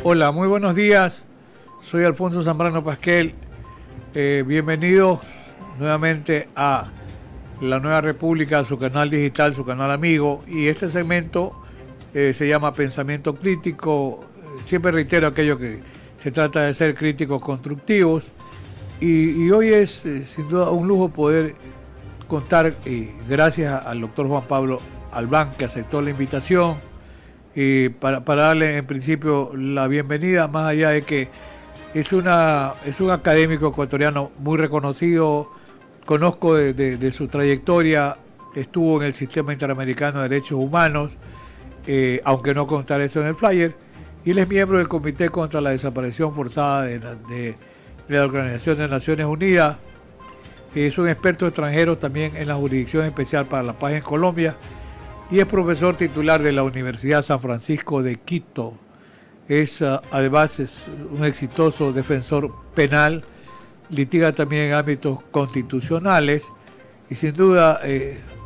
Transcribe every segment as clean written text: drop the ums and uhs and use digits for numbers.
Hola, muy buenos días. Soy Alfonso Zambrano Pasquel. Bienvenidos nuevamente a La Nueva República, su canal digital, su canal amigo. Y este segmento se llama Pensamiento Crítico. Siempre reitero aquello que se trata de ser críticos constructivos. Y hoy es sin duda un lujo poder contar, gracias al doctor Juan Pablo Albán, que aceptó la invitación, para darle en principio la bienvenida, más allá de que es un académico ecuatoriano muy reconocido. Conozco de su trayectoria, estuvo en el Sistema Interamericano de Derechos Humanos, aunque no contar eso en el flyer, y él es miembro del Comité contra la Desaparición Forzada de la Organización de Naciones Unidas. Es un experto extranjero también en la Jurisdicción Especial para la Paz en Colombia y es profesor titular de la Universidad San Francisco de Quito. Además es un exitoso defensor penal, litiga también en ámbitos constitucionales y sin duda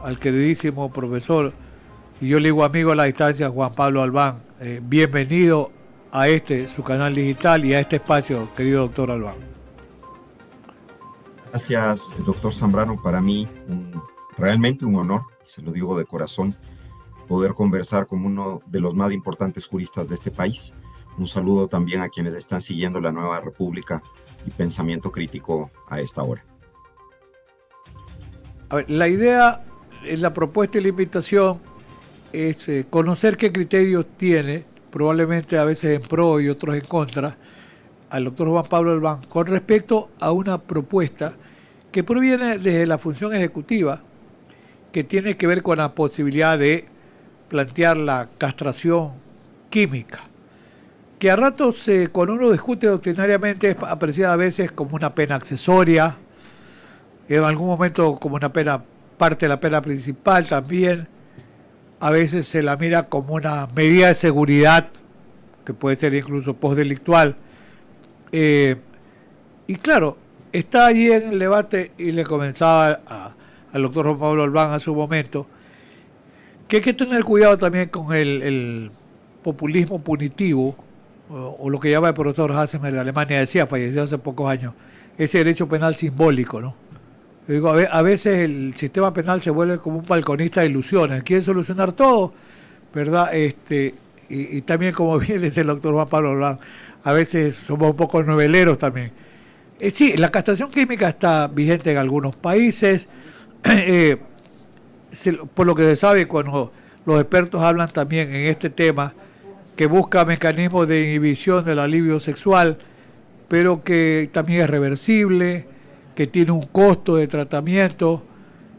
al queridísimo profesor, y yo le digo amigo a la distancia, Juan Pablo Albán, bienvenido a su canal digital y a este espacio, querido doctor Albán. Gracias, doctor Zambrano. Para mí, realmente un honor, y se lo digo de corazón, poder conversar con uno de los más importantes juristas de este país. Un saludo también a quienes están siguiendo La Nueva República y Pensamiento Crítico a esta hora. A ver, la idea, la propuesta y la invitación es conocer qué criterios tiene, probablemente a veces en pro y otros en contra, al doctor Juan Pablo Albán con respecto a una propuesta que proviene desde la función ejecutiva, que tiene que ver con la posibilidad de plantear la castración química, que a ratos cuando uno discute doctrinariamente es apreciada a veces como una pena accesoria, en algún momento como una pena, parte de la pena principal también, a veces se la mira como una medida de seguridad, que puede ser incluso postdelictual. Y claro, está allí en el debate, y le comenzaba al doctor Juan Pablo Albán a su momento, que hay que tener cuidado también con el populismo punitivo, o lo que llama el profesor Hassemer de Alemania, decía, falleció hace pocos años, ese derecho penal simbólico, ¿no? Yo digo, a veces el sistema penal se vuelve como un balconista de ilusiones, quiere solucionar todo, ¿verdad? Y también, como bien dice el doctor Juan Pablo Albán, a veces somos un poco noveleros también. Sí, la castración química está vigente en algunos países. Por lo que se sabe, cuando los expertos hablan también en este tema, que busca mecanismos de inhibición del alivio sexual, pero que también es reversible, que tiene un costo de tratamiento,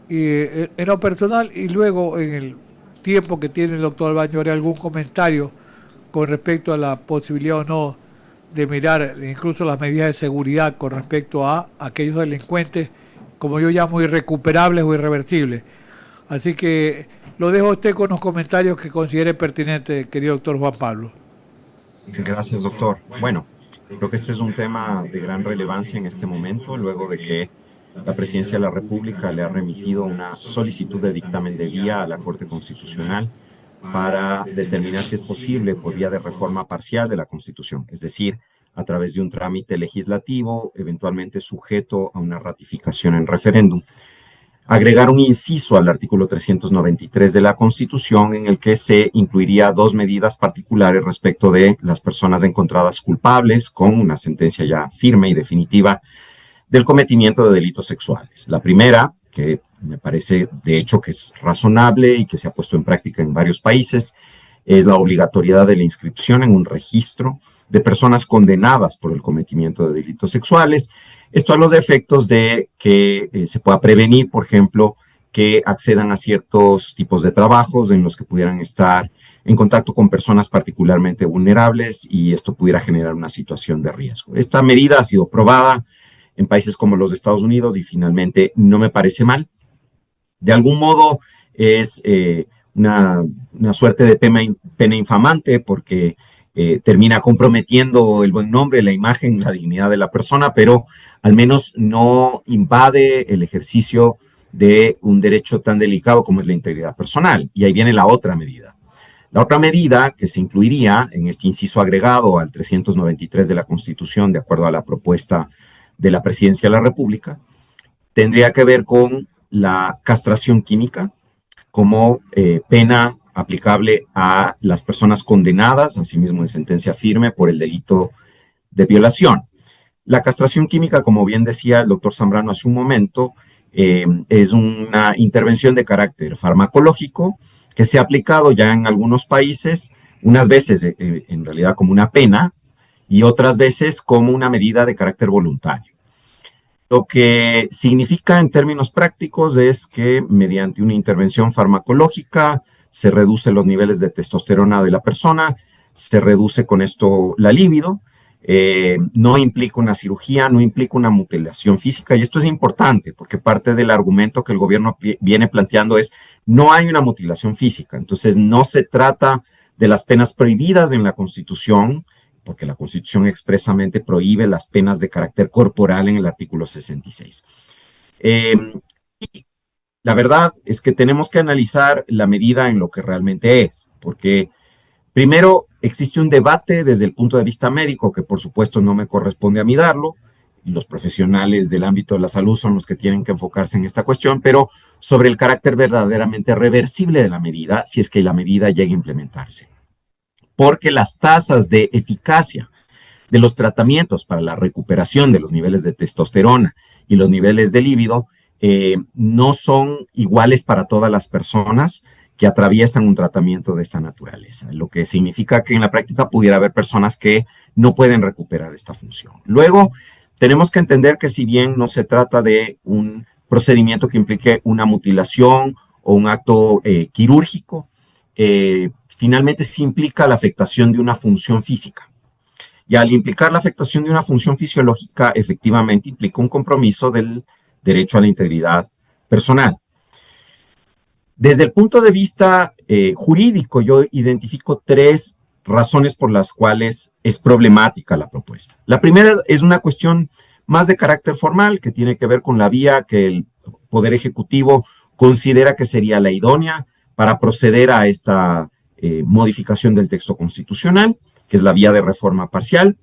y en lo personal, y luego en el tiempo que tiene el doctor Albán, yo haré algún comentario con respecto a la posibilidad o no de mirar incluso las medidas de seguridad con respecto a aquellos delincuentes, como yo llamo, irrecuperables o irreversibles. Así que lo dejo a usted con los comentarios que considere pertinentes, querido doctor Juan Pablo. Gracias, doctor. Bueno, creo que este es un tema de gran relevancia en este momento, luego de que la Presidencia de la República le ha remitido una solicitud de dictamen de vía a la Corte Constitucional para determinar si es posible por vía de reforma parcial de la Constitución, es decir, a través de un trámite legislativo, eventualmente sujeto a una ratificación en referéndum, agregar un inciso al artículo 393 de la Constitución en el que se incluiría dos medidas particulares respecto de las personas encontradas culpables con una sentencia ya firme y definitiva del cometimiento de delitos sexuales. La primera, que me parece de hecho que es razonable y que se ha puesto en práctica en varios países, es la obligatoriedad de la inscripción en un registro de personas condenadas por el cometimiento de delitos sexuales. Esto a los efectos de que se pueda prevenir, por ejemplo, que accedan a ciertos tipos de trabajos en los que pudieran estar en contacto con personas particularmente vulnerables y esto pudiera generar una situación de riesgo. Esta medida ha sido probada en países como los Estados Unidos y finalmente no me parece mal. De algún modo es una suerte de pena infamante porque termina comprometiendo el buen nombre, la imagen, la dignidad de la persona, pero al menos no invade el ejercicio de un derecho tan delicado como es la integridad personal. Y ahí viene la otra medida. La otra medida que se incluiría en este inciso agregado al 393 de la Constitución, de acuerdo a la propuesta de la Presidencia de la República, tendría que ver con la castración química como pena aplicable a las personas condenadas, asimismo en sentencia firme, por el delito de violación. La castración química, como bien decía el doctor Zambrano hace un momento, es una intervención de carácter farmacológico que se ha aplicado ya en algunos países, unas veces en realidad como una pena y otras veces como una medida de carácter voluntario. Lo que significa en términos prácticos es que mediante una intervención farmacológica se reducen los niveles de testosterona de la persona, se reduce con esto la libido, no implica una cirugía, no implica una mutilación física, y esto es importante porque parte del argumento que el gobierno viene planteando es no hay una mutilación física, entonces no se trata de las penas prohibidas en la Constitución, porque la Constitución expresamente prohíbe las penas de carácter corporal en el artículo 66. Y la verdad es que tenemos que analizar la medida en lo que realmente es, porque primero existe un debate desde el punto de vista médico, que por supuesto no me corresponde a mí darlo, los profesionales del ámbito de la salud son los que tienen que enfocarse en esta cuestión, pero sobre el carácter verdaderamente reversible de la medida, si es que la medida llega a implementarse. Porque las tasas de eficacia de los tratamientos para la recuperación de los niveles de testosterona y los niveles de líbido no son iguales para todas las personas que atraviesan un tratamiento de esta naturaleza, lo que significa que en la práctica pudiera haber personas que no pueden recuperar esta función. Luego, tenemos que entender que si bien no se trata de un procedimiento que implique una mutilación o un acto quirúrgico, finalmente sí implica la afectación de una función física. Y al implicar la afectación de una función fisiológica, efectivamente implica un compromiso del derecho a la integridad personal. Desde el punto de vista jurídico, yo identifico tres razones por las cuales es problemática la propuesta. La primera es una cuestión más de carácter formal, que tiene que ver con la vía que el Poder Ejecutivo considera que sería la idónea para proceder a esta modificación del texto constitucional, que es la vía de reforma parcial.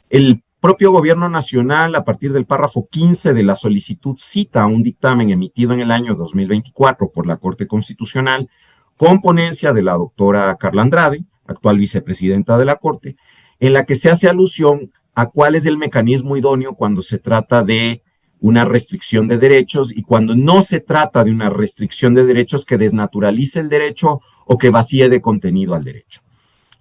El propio gobierno nacional, a partir del párrafo 15 de la solicitud, cita un dictamen emitido en el año 2024 por la Corte Constitucional, con ponencia de la doctora Carla Andrade, actual vicepresidenta de la Corte, en la que se hace alusión a cuál es el mecanismo idóneo cuando se trata de una restricción de derechos y cuando no se trata de una restricción de derechos que desnaturalice el derecho o que vacíe de contenido al derecho.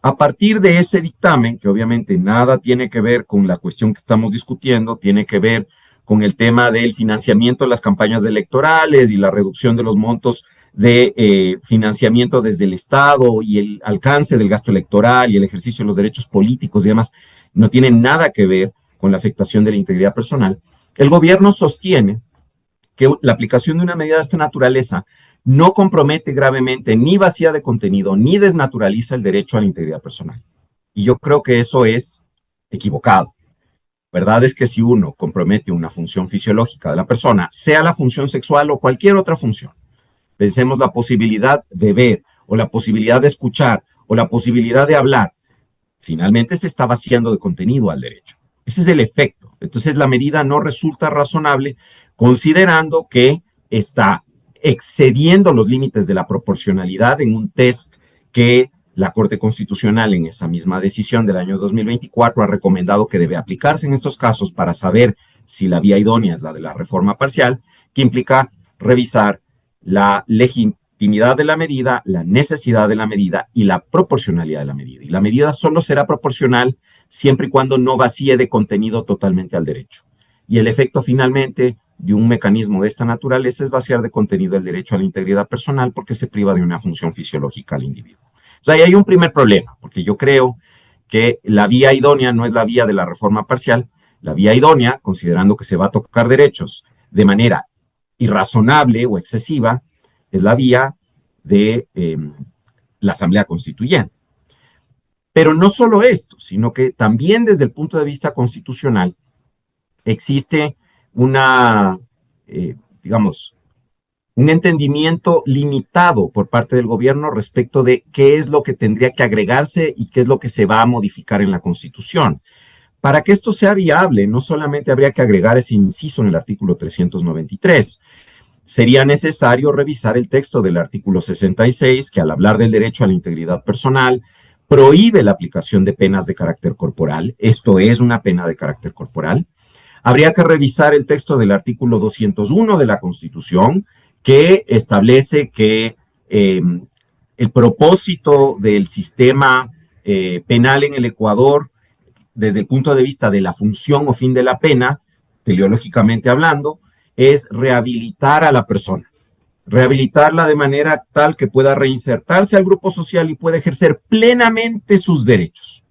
A partir de ese dictamen, que obviamente nada tiene que ver con la cuestión que estamos discutiendo, tiene que ver con el tema del financiamiento de las campañas electorales y la reducción de los montos de financiamiento desde el Estado y el alcance del gasto electoral y el ejercicio de los derechos políticos y demás, no tiene nada que ver con la afectación de la integridad personal. El gobierno sostiene que la aplicación de una medida de esta naturaleza no compromete gravemente, ni vacía de contenido, ni desnaturaliza el derecho a la integridad personal. Y yo creo que eso es equivocado. Verdad es que si uno compromete una función fisiológica de la persona, sea la función sexual o cualquier otra función, pensemos la posibilidad de ver, o la posibilidad de escuchar, o la posibilidad de hablar, finalmente se está vaciando de contenido al derecho. Ese es el efecto. Entonces la medida no resulta razonable considerando que está excediendo los límites de la proporcionalidad en un test que la Corte Constitucional en esa misma decisión del año 2024 ha recomendado que debe aplicarse en estos casos para saber si la vía idónea es la de la reforma parcial, que implica revisar la legitimidad de la medida, la necesidad de la medida y la proporcionalidad de la medida. Y la medida solo será proporcional siempre y cuando no vacíe de contenido totalmente al derecho. Y el efecto finalmente de un mecanismo de esta naturaleza es vaciar de contenido el derecho a la integridad personal porque se priva de una función fisiológica al individuo. O sea, ahí hay un primer problema, porque yo creo que la vía idónea no es la vía de la reforma parcial. La vía idónea, considerando que se va a tocar derechos de manera irrazonable o excesiva, es la vía de la Asamblea Constituyente. Pero no solo esto, sino que también desde el punto de vista constitucional existe una, digamos, un entendimiento limitado por parte del gobierno respecto de qué es lo que tendría que agregarse y qué es lo que se va a modificar en la Constitución. Para que esto sea viable, no solamente habría que agregar ese inciso en el artículo 393, sería necesario revisar el texto del artículo 66, que al hablar del derecho a la integridad personal, prohíbe la aplicación de penas de carácter corporal. Esto es una pena de carácter corporal. Habría que revisar el texto del artículo 201 de la Constitución, que establece que el propósito del sistema penal en el Ecuador, desde el punto de vista de la función o fin de la pena, teleológicamente hablando, es rehabilitar a la persona, rehabilitarla de manera tal que pueda reinsertarse al grupo social y pueda ejercer plenamente sus derechos.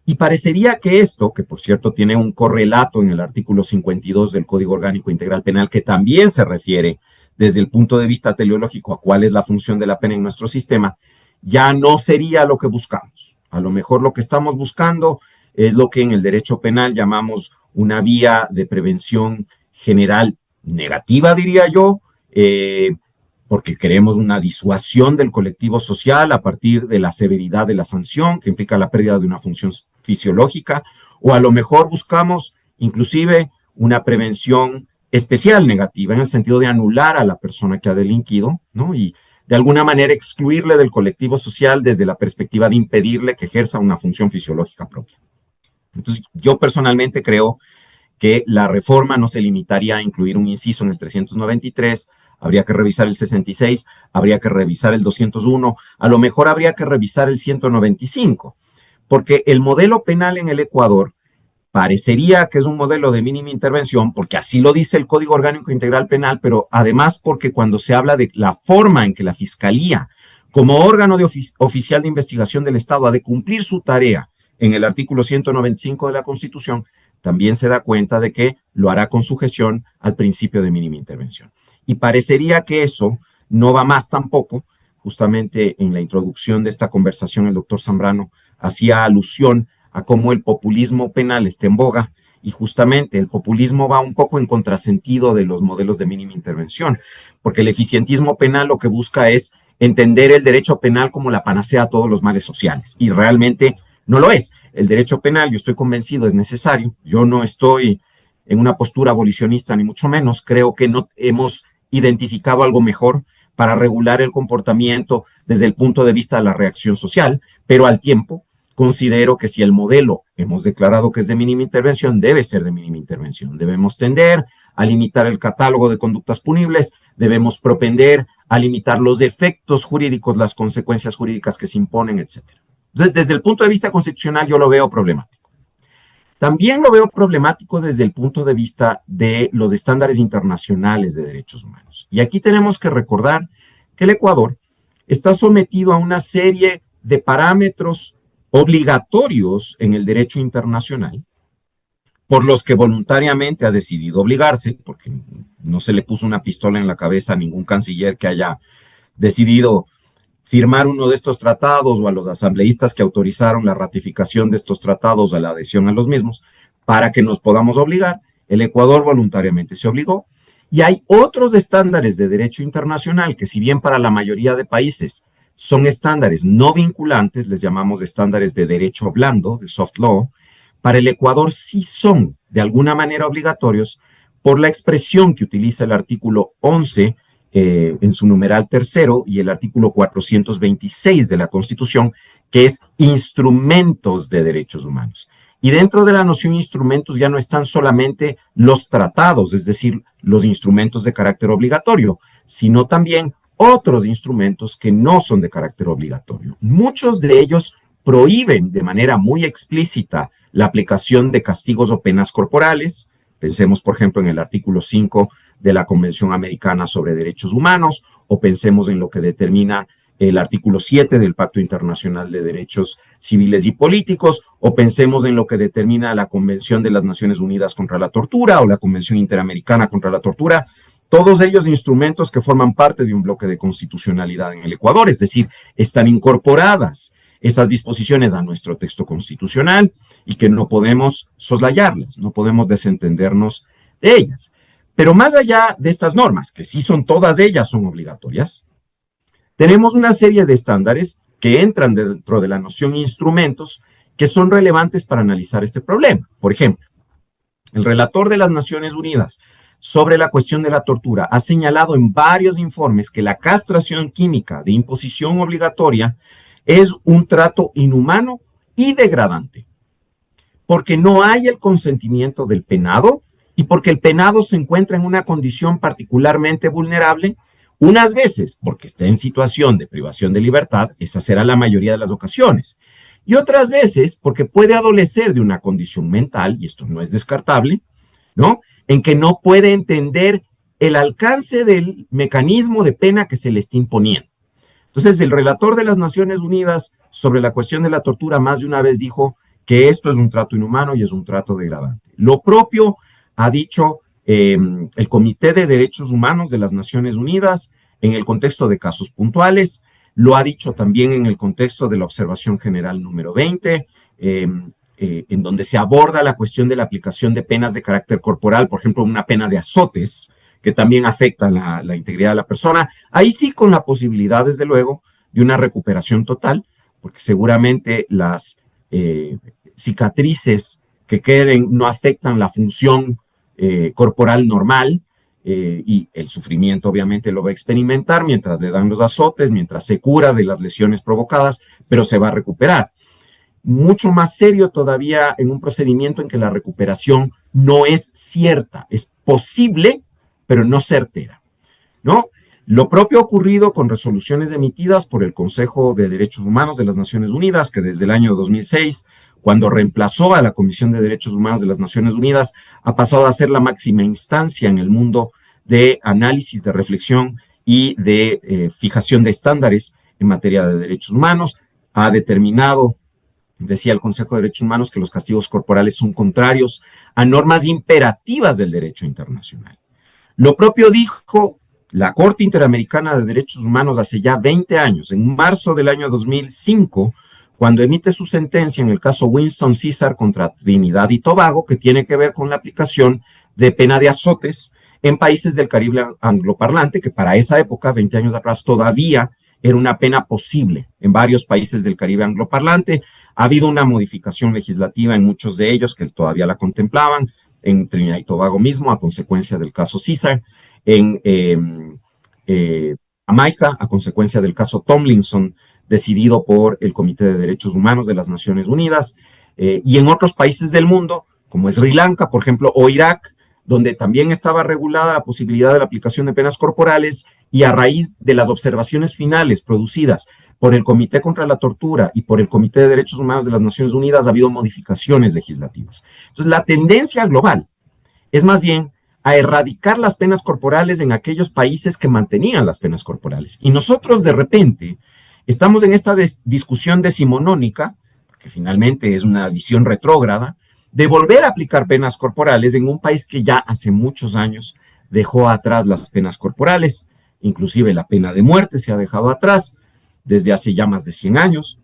Y parecería que esto, que por cierto tiene un correlato en el artículo 52 del Código Orgánico Integral Penal, que también se refiere desde el punto de vista teleológico a cuál es la función de la pena en nuestro sistema, ya no sería lo que buscamos. A lo mejor lo que estamos buscando es lo que en el derecho penal llamamos una vía de prevención general negativa, diría yo, porque queremos una disuasión del colectivo social a partir de la severidad de la sanción, que implica la pérdida de una función fisiológica, o a lo mejor buscamos inclusive una prevención especial negativa, en el sentido de anular a la persona que ha delinquido, ¿no? Y de alguna manera excluirle del colectivo social desde la perspectiva de impedirle que ejerza una función fisiológica propia. Entonces, yo personalmente creo que la reforma no se limitaría a incluir un inciso en el 393, habría que revisar el 66, habría que revisar el 201, a lo mejor habría que revisar el 195, porque el modelo penal en el Ecuador parecería que es un modelo de mínima intervención, porque así lo dice el Código Orgánico Integral Penal, pero además porque cuando se habla de la forma en que la Fiscalía, como órgano de oficial de investigación del Estado, ha de cumplir su tarea en el artículo 195 de la Constitución, también se da cuenta de que lo hará con sujeción al principio de mínima intervención. Y parecería que eso no va más tampoco. Justamente en la introducción de esta conversación, el doctor Zambrano hacía alusión a cómo el populismo penal está en boga, y justamente el populismo va un poco en contrasentido de los modelos de mínima intervención, porque el eficientismo penal lo que busca es entender el derecho penal como la panacea a todos los males sociales, y realmente no lo es. El derecho penal, yo estoy convencido, es necesario. Yo no estoy en una postura abolicionista, ni mucho menos. Creo que no hemos identificado algo mejor para regular el comportamiento desde el punto de vista de la reacción social, pero al tiempo considero que si el modelo hemos declarado que es de mínima intervención, debe ser de mínima intervención. Debemos tender a limitar el catálogo de conductas punibles, debemos propender a limitar los efectos jurídicos, las consecuencias jurídicas que se imponen, etc. Entonces, desde el punto de vista constitucional, yo lo veo problemático. También lo veo problemático desde el punto de vista de los estándares internacionales de derechos humanos. Y aquí tenemos que recordar que el Ecuador está sometido a una serie de parámetros obligatorios en el derecho internacional, por los que voluntariamente ha decidido obligarse, porque no se le puso una pistola en la cabeza a ningún canciller que haya decidido firmar uno de estos tratados, o a los asambleístas que autorizaron la ratificación de estos tratados o la adhesión a los mismos, para que nos podamos obligar. El Ecuador voluntariamente se obligó. Y hay otros estándares de derecho internacional que, si bien para la mayoría de países son estándares no vinculantes, les llamamos estándares de derecho blando, de soft law, para el Ecuador sí son de alguna manera obligatorios, por la expresión que utiliza el artículo 11 en su numeral tercero, y el artículo 426 de la Constitución, que es instrumentos de derechos humanos. Y dentro de la noción instrumentos ya no están solamente los tratados, es decir, los instrumentos de carácter obligatorio, sino también otros instrumentos que no son de carácter obligatorio. Muchos de ellos prohíben de manera muy explícita la aplicación de castigos o penas corporales. Pensemos, por ejemplo, en el artículo 5 de la Convención Americana sobre Derechos Humanos, o pensemos en lo que determina el artículo 7 del Pacto Internacional de Derechos Civiles y Políticos, o pensemos en lo que determina la Convención de las Naciones Unidas contra la Tortura o la Convención Interamericana contra la Tortura, todos ellos instrumentos que forman parte de un bloque de constitucionalidad en el Ecuador, es decir, están incorporadas esas disposiciones a nuestro texto constitucional y que no podemos soslayarlas, no podemos desentendernos de ellas. Pero más allá de estas normas, que sí son todas ellas son obligatorias, tenemos una serie de estándares que entran dentro de la noción instrumentos que son relevantes para analizar este problema. Por ejemplo, el relator de las Naciones Unidas sobre la cuestión de la tortura ha señalado en varios informes que la castración química de imposición obligatoria es un trato inhumano y degradante, porque no hay el consentimiento del penado y porque el penado se encuentra en una condición particularmente vulnerable, unas veces porque está en situación de privación de libertad, esa será la mayoría de las ocasiones, y otras veces porque puede adolecer de una condición mental, y esto no es descartable, ¿no? En que no puede entender el alcance del mecanismo de pena que se le está imponiendo. Entonces, el relator de las Naciones Unidas sobre la cuestión de la tortura más de una vez dijo que esto es un trato inhumano y es un trato degradante. Lo propio ha dicho el Comité de Derechos Humanos de las Naciones Unidas en el contexto de casos puntuales, lo ha dicho también en el contexto de la observación general número 20, en donde se aborda la cuestión de la aplicación de penas de carácter corporal, por ejemplo, una pena de azotes, que también afecta la integridad de la persona, ahí sí con la posibilidad, desde luego, de una recuperación total, porque seguramente las cicatrices que queden no afectan la función corporal normal, y el sufrimiento obviamente lo va a experimentar mientras le dan los azotes, mientras se cura de las lesiones provocadas, pero se va a recuperar. Mucho más serio todavía en un procedimiento en que la recuperación no es cierta, es posible, pero no certera, ¿no? Lo propio ha ocurrido con resoluciones emitidas por el Consejo de Derechos Humanos de las Naciones Unidas, que desde el año 2006, cuando reemplazó a la Comisión de Derechos Humanos de las Naciones Unidas, ha pasado a ser la máxima instancia en el mundo de análisis, de reflexión y de fijación de estándares en materia de derechos humanos. Ha determinado, decía el Consejo de Derechos Humanos, que los castigos corporales son contrarios a normas imperativas del derecho internacional. Lo propio dijo la Corte Interamericana de Derechos Humanos hace ya 20 años, en marzo del año 2005, cuando emite su sentencia en el caso Winston César contra Trinidad y Tobago, que tiene que ver con la aplicación de pena de azotes en países del Caribe angloparlante, que para esa época, 20 años atrás, todavía era una pena posible en varios países del Caribe angloparlante. Ha habido una modificación legislativa en muchos de ellos que todavía la contemplaban, en Trinidad y Tobago mismo, a consecuencia del caso César, en Jamaica, a consecuencia del caso Tomlinson, decidido por el Comité de Derechos Humanos de las Naciones Unidas, y en otros países del mundo, como Sri Lanka, por ejemplo, o Irak, donde también estaba regulada la posibilidad de la aplicación de penas corporales, y a raíz de las observaciones finales producidas por el Comité contra la Tortura y por el Comité de Derechos Humanos de las Naciones Unidas, ha habido modificaciones legislativas. Entonces, la tendencia global es más bien a erradicar las penas corporales en aquellos países que mantenían las penas corporales. Y nosotros, de repente, estamos en esta discusión decimonónica, que finalmente es una visión retrógrada, de volver a aplicar penas corporales en un país que ya hace muchos años dejó atrás las penas corporales, inclusive la pena de muerte se ha dejado atrás desde hace ya más de 100 años.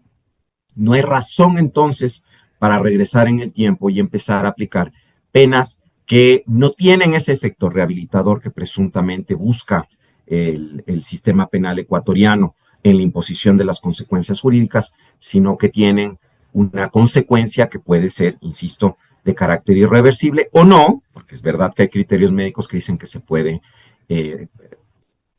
No hay razón entonces para regresar en el tiempo y empezar a aplicar penas que no tienen ese efecto rehabilitador que presuntamente busca el sistema penal ecuatoriano en la imposición de las consecuencias jurídicas, sino que tienen una consecuencia que puede ser, insisto, de carácter irreversible o no, porque es verdad que hay criterios médicos que dicen que se puede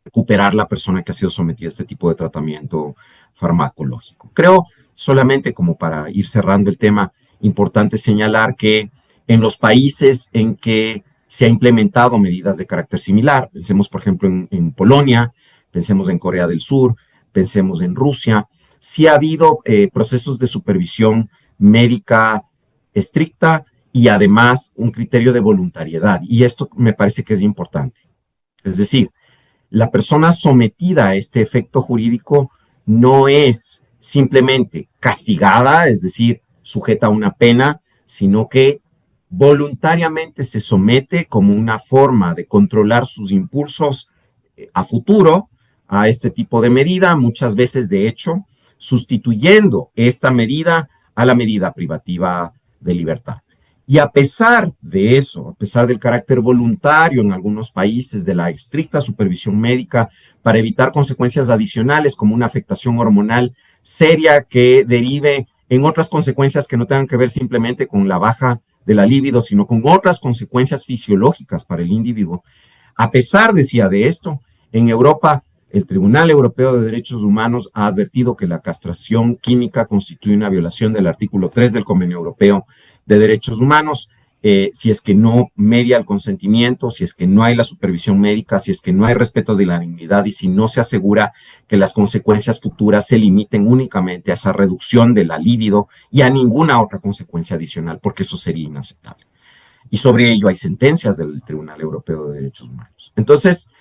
recuperar la persona que ha sido sometida a este tipo de tratamiento farmacológico. Creo, solamente como para ir cerrando el tema, importante señalar que en los países en que se ha implementado medidas de carácter similar, pensemos por ejemplo en Polonia, pensemos en Corea del Sur, pensemos en Rusia, sí ha habido procesos de supervisión médica estricta y además un criterio de voluntariedad. Y esto me parece que es importante. Es decir, la persona sometida a este efecto jurídico no es simplemente castigada, es decir, sujeta a una pena, sino que voluntariamente se somete como una forma de controlar sus impulsos a futuro a este tipo de medida, muchas veces de hecho sustituyendo esta medida a la medida privativa de libertad. Y a pesar de eso, a pesar del carácter voluntario en algunos países de la estricta supervisión médica para evitar consecuencias adicionales como una afectación hormonal seria que derive en otras consecuencias que no tengan que ver simplemente con la baja de la libido, sino con otras consecuencias fisiológicas para el individuo. A pesar, decía, de esto, en Europa, el Tribunal Europeo de Derechos Humanos ha advertido que la castración química constituye una violación del artículo 3 del Convenio Europeo de Derechos Humanos, si es que no media el consentimiento, si es que no hay la supervisión médica, si es que no hay respeto de la dignidad y si no se asegura que las consecuencias futuras se limiten únicamente a esa reducción de la libido y a ninguna otra consecuencia adicional, porque eso sería inaceptable. Y sobre ello hay sentencias del Tribunal Europeo de Derechos Humanos. Entonces,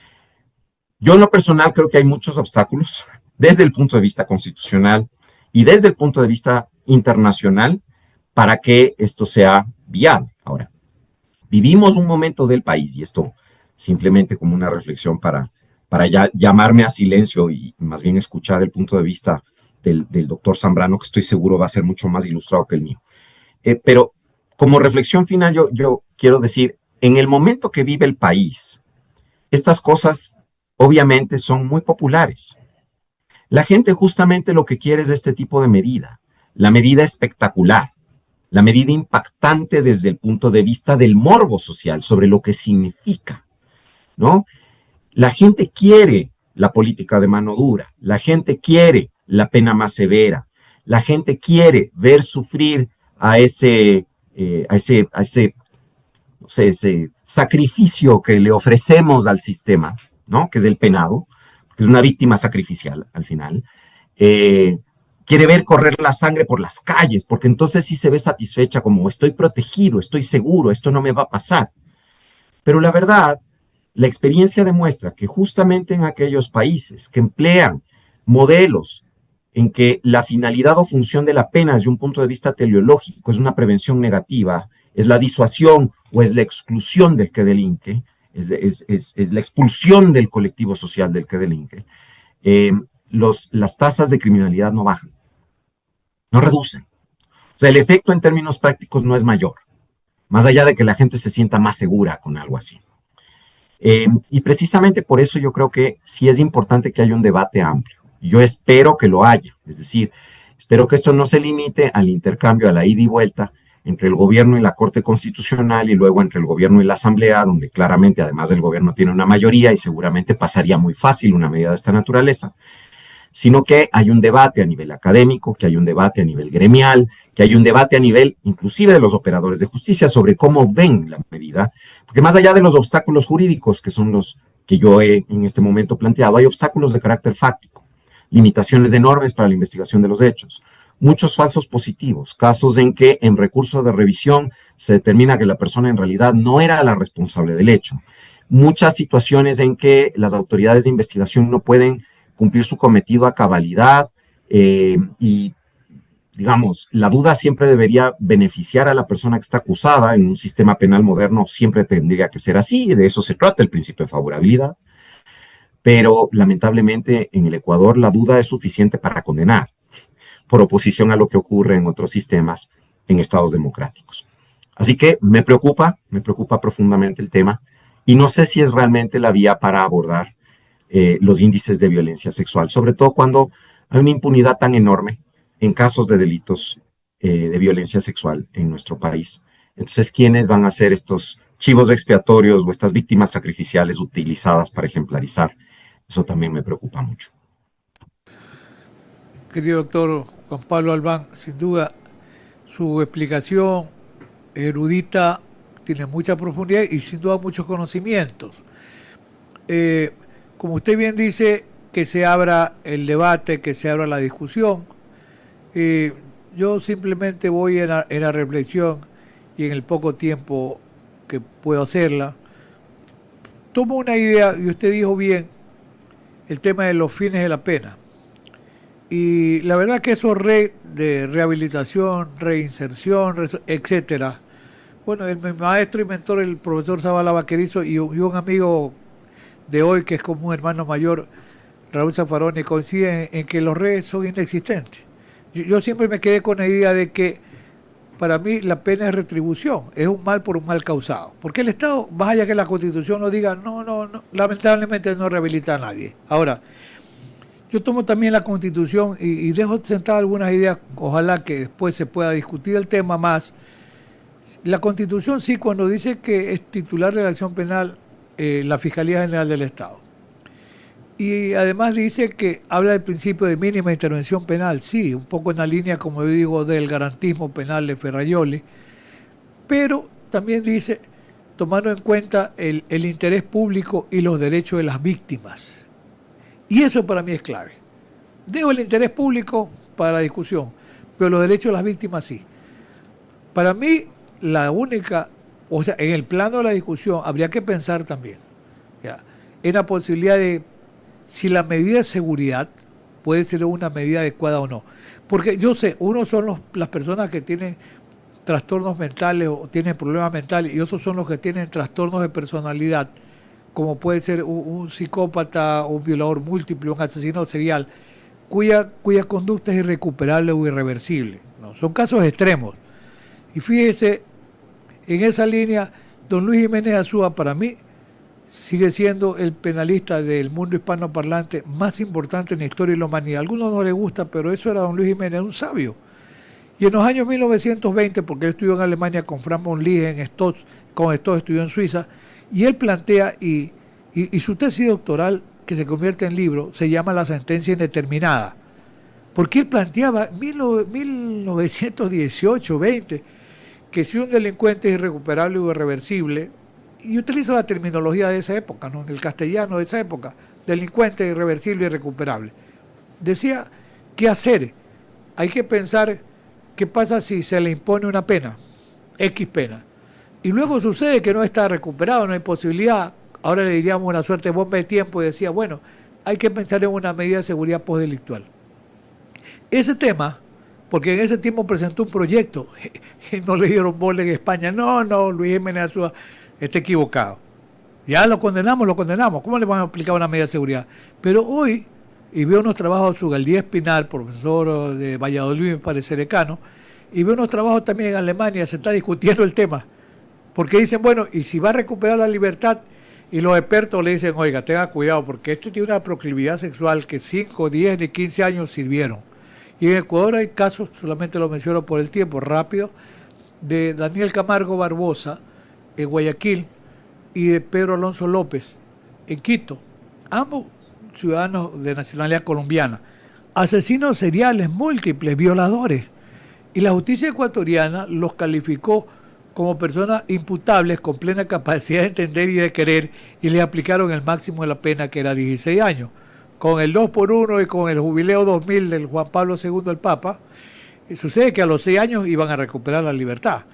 yo en lo personal creo que hay muchos obstáculos desde el punto de vista constitucional y desde el punto de vista internacional para que esto sea viable. Ahora, vivimos un momento del país, y esto simplemente como una reflexión para ya llamarme a silencio y más bien escuchar el punto de vista del doctor Zambrano, que estoy seguro va a ser mucho más ilustrado que el mío. Pero como reflexión final, yo quiero decir, en el momento que vive el país, estas cosas obviamente son muy populares. La gente justamente lo que quiere es este tipo de medida, la medida espectacular, la medida impactante desde el punto de vista del morbo social, sobre lo que significa, ¿no? La gente quiere la política de mano dura, la gente quiere la pena más severa, la gente quiere ver sufrir a no sé, ese sacrificio que le ofrecemos al sistema, ¿no? Que es el penado, que es una víctima sacrificial al final. Eh, Quiere ver correr la sangre por las calles, porque entonces sí se ve satisfecha como estoy protegido, estoy seguro, esto no me va a pasar. Pero la verdad, la experiencia demuestra que justamente en aquellos países que emplean modelos en que la finalidad o función de la pena desde un punto de vista teleológico es una prevención negativa, es la disuasión o es la exclusión del que delinque, es la expulsión del colectivo social del que delinque, eh, las tasas de criminalidad no bajan, no reducen. O sea, el efecto en términos prácticos no es mayor, más allá de que la gente se sienta más segura con algo así. Y precisamente por eso yo creo que sí es importante que haya un debate amplio. Yo espero que lo haya, es decir, espero que esto no se limite al intercambio, a la ida y vuelta entre el gobierno y la Corte Constitucional y luego entre el gobierno y la Asamblea, donde claramente además del gobierno tiene una mayoría y seguramente pasaría muy fácil una medida de esta naturaleza, sino que hay un debate a nivel académico, que hay un debate a nivel gremial, que hay un debate a nivel inclusive de los operadores de justicia sobre cómo ven la medida, porque más allá de los obstáculos jurídicos, que son los que yo he en este momento planteado, hay obstáculos de carácter fáctico, limitaciones enormes para la investigación de los hechos, muchos falsos positivos, casos en que en recurso de revisión se determina que la persona en realidad no era la responsable del hecho, muchas situaciones en que las autoridades de investigación no pueden cumplir su cometido a cabalidad y, digamos, la duda siempre debería beneficiar a la persona que está acusada. En un sistema penal moderno siempre tendría que ser así, de eso se trata el principio de favorabilidad, pero lamentablemente en el Ecuador la duda es suficiente para condenar, por oposición a lo que ocurre en otros sistemas en estados democráticos. Así que me preocupa profundamente el tema y no sé si es realmente la vía para abordar los índices de violencia sexual, sobre todo cuando hay una impunidad tan enorme en casos de delitos de violencia sexual en nuestro país. Entonces, ¿quiénes van a ser estos chivos expiatorios o estas víctimas sacrificiales utilizadas para ejemplarizar? Eso también me preocupa mucho. Querido doctor Juan Pablo Albán, sin duda su explicación erudita tiene mucha profundidad y sin duda muchos conocimientos. Eh, Como usted bien dice, que se abra el debate, que se abra la discusión. Eh, yo simplemente voy en la reflexión y en el poco tiempo que puedo hacerla. Tomo una idea, y usted dijo bien, el tema de los fines de la pena. Y la verdad que eso de rehabilitación, reinserción, etcétera. Bueno, mi maestro y mentor, el profesor Zabala Vaquerizo, y un amigo de hoy, que es como un hermano mayor, Raúl Zaffaroni, coinciden en que los redes son inexistentes. Yo siempre me quedé con la idea de que para mí la pena es retribución, es un mal por un mal causado. Porque el Estado, más allá que la Constitución nos diga, no, lamentablemente no rehabilita a nadie. Ahora, yo tomo también la Constitución y dejo sentadas algunas ideas, ojalá que después se pueda discutir el tema más. La Constitución sí, cuando dice que es titular de la acción penal la Fiscalía General del Estado. Y además dice que habla del principio de mínima intervención penal, sí, un poco en la línea, como yo digo, del garantismo penal de Ferrajoli, pero también dice, tomando en cuenta el interés público y los derechos de las víctimas. Y eso para mí es clave. Dejo el interés público para la discusión, pero los derechos de las víctimas sí. Para mí, la única, o sea, en el plano de la discusión, habría que pensar también, ¿ya?, en la posibilidad de si la medida de seguridad puede ser una medida adecuada o no. Porque yo sé, unos son las personas que tienen trastornos mentales o tienen problemas mentales y otros son los que tienen trastornos de personalidad, como puede ser un psicópata, un violador múltiple, un asesino serial, cuya conducta es irrecuperable o irreversible, ¿no? Son casos extremos. Y fíjese, en esa línea, don Luis Jiménez Azúa, para mí, sigue siendo el penalista del mundo hispanoparlante más importante en la historia de la humanidad. A algunos no les gusta, pero eso era don Luis Jiménez, un sabio. Y en los años 1920, porque él estudió en Alemania con Franz von Lieben, con Stotz estudió en Suiza, y él plantea, y su tesis doctoral, que se convierte en libro, se llama La sentencia indeterminada. Porque él planteaba en 1918-20 que si un delincuente es irrecuperable o irreversible, y utilizo la terminología de esa época, ¿no?, el castellano de esa época, delincuente, irreversible y irrecuperable. Decía, ¿qué hacer? Hay que pensar qué pasa si se le impone una pena, X pena, y luego sucede que no está recuperado, no hay posibilidad. Ahora le diríamos una suerte de bomba de tiempo y decía, bueno, hay que pensar en una medida de seguridad postdelictual. Ese tema, porque en ese tiempo presentó un proyecto y no le dieron bola en España. No, Luis Jiménez Azúa está equivocado. Ya lo condenamos. ¿Cómo le van a aplicar una medida de seguridad? Pero hoy, y veo unos trabajos de Zugaldía Espinal, profesor de Valladolid, me parece decano, y veo unos trabajos también en Alemania, se está discutiendo el tema. Porque dicen, bueno, y si va a recuperar la libertad, y los expertos le dicen, oiga, tenga cuidado, porque esto tiene una proclividad sexual que 5, 10 ni 15 años sirvieron. Y en Ecuador hay casos, solamente lo menciono por el tiempo, rápido, de Daniel Camargo Barbosa, en Guayaquil, y de Pedro Alonso López, en Quito, ambos ciudadanos de nacionalidad colombiana, asesinos seriales múltiples, violadores. Y la justicia ecuatoriana los calificó como personas imputables con plena capacidad de entender y de querer, y les aplicaron el máximo de la pena, que era 16 años. Con el 2x1 y con el jubileo 2000 del Juan Pablo II, el Papa, sucede que a los 6 años iban a recuperar la libertad.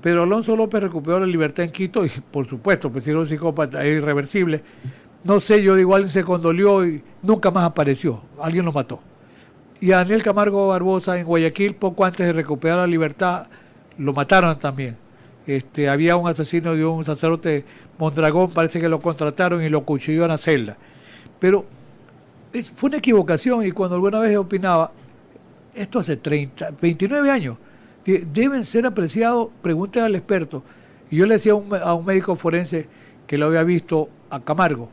Pero Alonso López recuperó la libertad en Quito y, por supuesto, pues si era un psicópata irreversible, no sé, yo igual se condolió y nunca más apareció, alguien lo mató. Y a Daniel Camargo Barbosa en Guayaquil, poco antes de recuperar la libertad, lo mataron también. Había un asesino de un sacerdote Mondragón, parece que lo contrataron y lo cuchilló en la celda. Pero fue una equivocación, y cuando alguna vez opinaba, esto hace 29 años, deben ser apreciados, pregúntenle al experto. Y yo le decía a un médico forense que lo había visto a Camargo,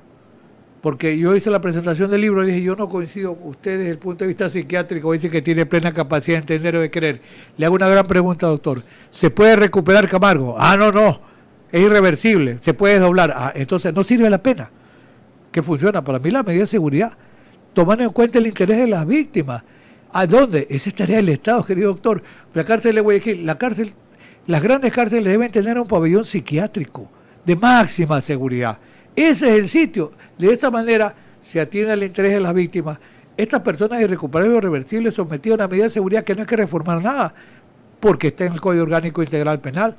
porque yo hice la presentación del libro y dije, yo no coincido con usted desde el punto de vista psiquiátrico, dice que tiene plena capacidad de entender o de querer. Le hago una gran pregunta, doctor. ¿Se puede recuperar Camargo? No, es irreversible, se puede doblar. Entonces no sirve la pena. ¿Qué funciona? Para mí la medida de seguridad, tomando en cuenta el interés de las víctimas. ¿A dónde? Esa es tarea del Estado, querido doctor. La cárcel de Guayaquil, las grandes cárceles deben tener un pabellón psiquiátrico de máxima seguridad. Ese es el sitio. De esta manera se atiende al interés de las víctimas. Estas personas irrecuperables o irreversibles sometidas a una medida de seguridad que no hay que reformar nada, porque está en el Código Orgánico Integral Penal.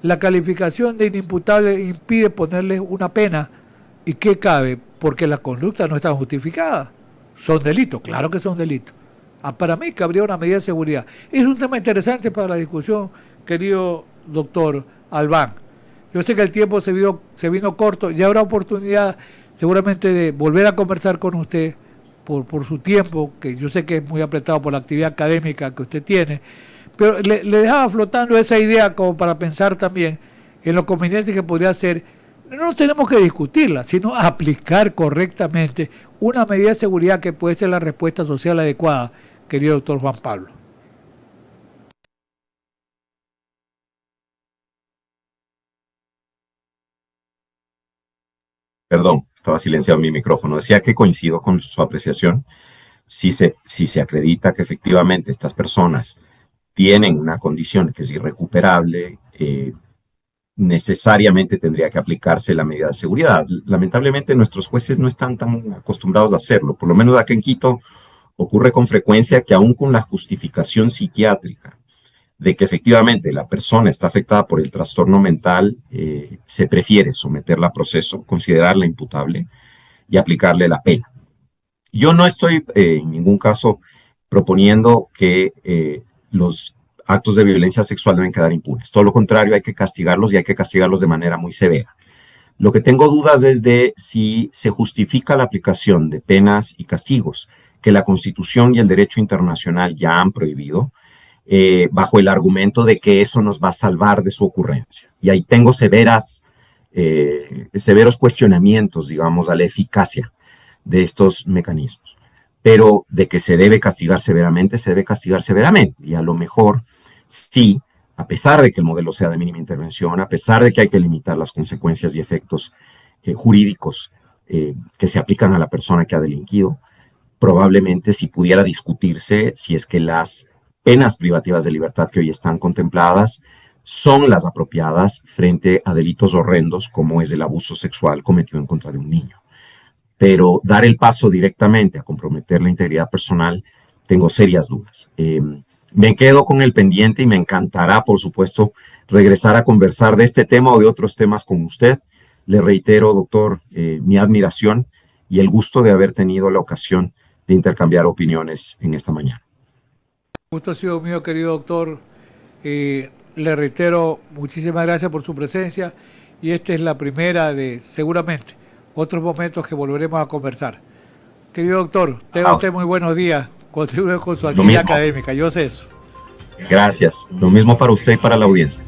La calificación de inimputable impide ponerles una pena. ¿Y qué cabe? Porque las conductas no están justificadas. Son delitos, claro que son delitos. Para mí cabría una medida de seguridad. Es un tema interesante para la discusión, querido doctor Albán. Yo sé que el tiempo se vino corto, y habrá oportunidad seguramente de volver a conversar con usted por su tiempo, que yo sé que es muy apretado por la actividad académica que usted tiene, pero le dejaba flotando esa idea como para pensar también en lo conveniente que podría ser. No tenemos que discutirla, sino aplicar correctamente una medida de seguridad que puede ser la respuesta social adecuada, querido doctor Juan Pablo. Perdón, estaba silenciado mi micrófono. Decía que coincido con su apreciación. Si se acredita que efectivamente estas personas tienen una condición que es irrecuperable, necesariamente tendría que aplicarse la medida de seguridad. Lamentablemente nuestros jueces no están tan acostumbrados a hacerlo. Por lo menos acá en Quito ocurre con frecuencia que aún con la justificación psiquiátrica de que efectivamente la persona está afectada por el trastorno mental, se prefiere someterla a proceso, considerarla imputable y aplicarle la pena. Yo no estoy en ningún caso proponiendo que los actos de violencia sexual deben quedar impunes. Todo lo contrario, hay que castigarlos y hay que castigarlos de manera muy severa. Lo que tengo dudas es de si se justifica la aplicación de penas y castigos que la Constitución y el derecho internacional ya han prohibido, bajo el argumento de que eso nos va a salvar de su ocurrencia. Y ahí tengo severos cuestionamientos, digamos, a la eficacia de estos mecanismos. Pero de que se debe castigar severamente, se debe castigar severamente. Y a lo mejor, sí, a pesar de que el modelo sea de mínima intervención, a pesar de que hay que limitar las consecuencias y efectos jurídicos que se aplican a la persona que ha delinquido, probablemente si pudiera discutirse si es que las penas privativas de libertad que hoy están contempladas son las apropiadas frente a delitos horrendos como es el abuso sexual cometido en contra de un niño. Pero dar el paso directamente a comprometer la integridad personal, tengo serias dudas. Me quedo con el pendiente y me encantará, por supuesto, regresar a conversar de este tema o de otros temas con usted. Le reitero, doctor, mi admiración y el gusto de haber tenido la ocasión de intercambiar opiniones en esta mañana. El gusto ha sido mío, querido doctor. Le reitero, muchísimas gracias por su presencia y esta es la primera de, seguramente, otros momentos que volveremos a conversar. Querido doctor, tenga usted muy buenos días. Continúe con su actividad académica, yo sé eso. Gracias. Lo mismo para usted y para la audiencia.